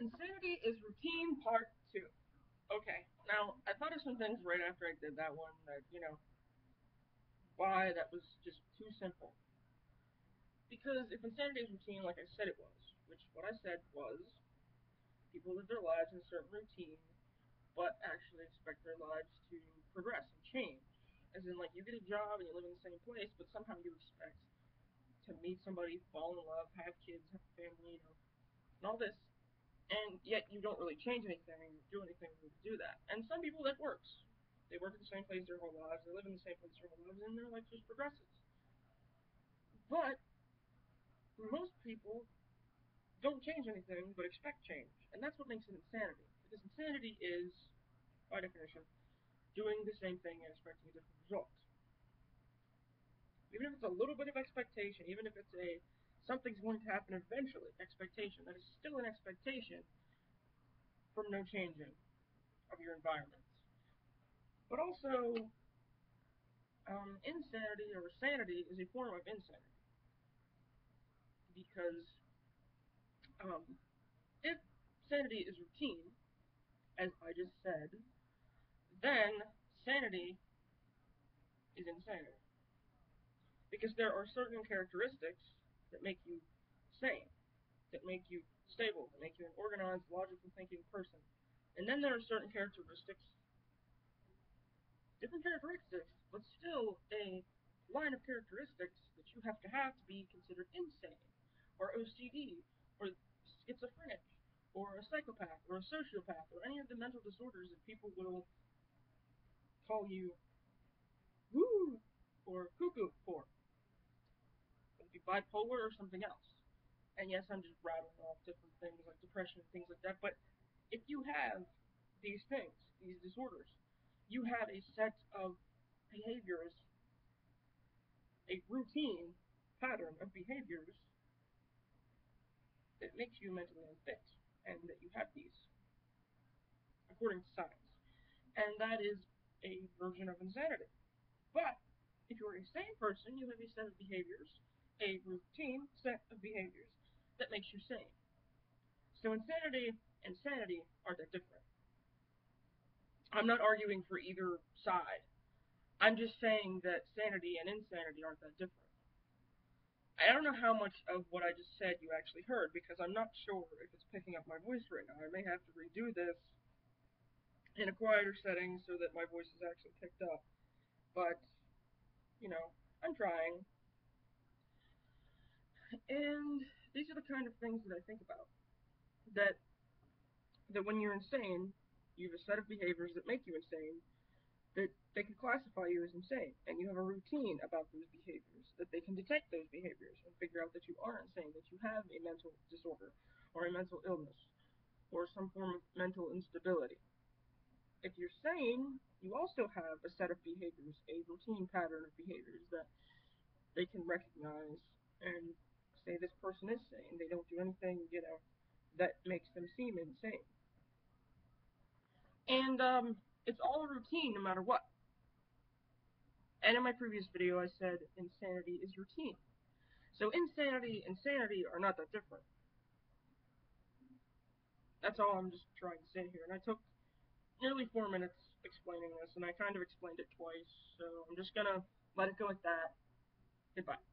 Insanity is routine part two. Okay, now I thought of some things right after I did that one that, why that was just too simple. Because if insanity is routine, like I said it was, which what I said was people live their lives in a certain routine, but actually expect their lives to progress and change. As in, like, you get a job and you live in the same place, but somehow you expect to meet somebody, fall in love, have kids, have a family, and all this, and yet you don't really change anything, do anything to do that. And some people that works. They work at the same place their whole lives, they live in the same place their whole lives, and their life just progresses. But most people don't change anything but expect change, and that's what makes it insanity. Because insanity is, by definition, doing the same thing and expecting a different result. Even if it's a little bit of expectation, even if it's a something's going to happen eventually, expectation, that is still an expectation from no changing of your environment. But also, insanity or sanity is a form of insanity because if sanity is routine, as I just said, then sanity is insanity because there are certain characteristics that make you sane, that make you stable, that make you an organized, logical thinking person. And then there are certain characteristics, different characteristics, but still a line of characteristics that you have to be considered insane, or OCD, or schizophrenic, or a psychopath, or a sociopath, or any of the mental disorders that people will call you woo or cuckoo for. It would be bipolar or something else. And yes, I'm just rattling off different things like depression and things like that, but if you have these things, these disorders, you have a set of behaviors, a routine pattern of behaviors that makes you mentally unfit, and that you have these, according to science. And that is a version of insanity. But if you're a sane person, you have a set of behaviors, a routine set of behaviors that makes you sane. So insanity and sanity are that different. I'm not arguing for either side. I'm just saying that sanity and insanity aren't that different. I don't know how much of what I just said you actually heard because I'm not sure if it's picking up my voice right now. I may have to redo this in a quieter setting so that my voice is actually picked up. But, I'm trying. And these are the kind of things that I think about. That when you're insane, you have a set of behaviors that make you insane, that they can classify you as insane, and you have a routine about those behaviors, that they can detect those behaviors and figure out that you are insane, that you have a mental disorder, or a mental illness, or some form of mental instability. If you're sane, you also have a set of behaviors, a routine pattern of behaviors that they can recognize and say this person is sane. They don't do anything, that makes them seem insane. And it's all a routine no matter what. And in my previous video, I said insanity is routine. So insanity and sanity are not that different. That's all I'm just trying to say here. And I took nearly 4 minutes explaining this, and I kind of explained it twice. So I'm just gonna let it go at that. Goodbye.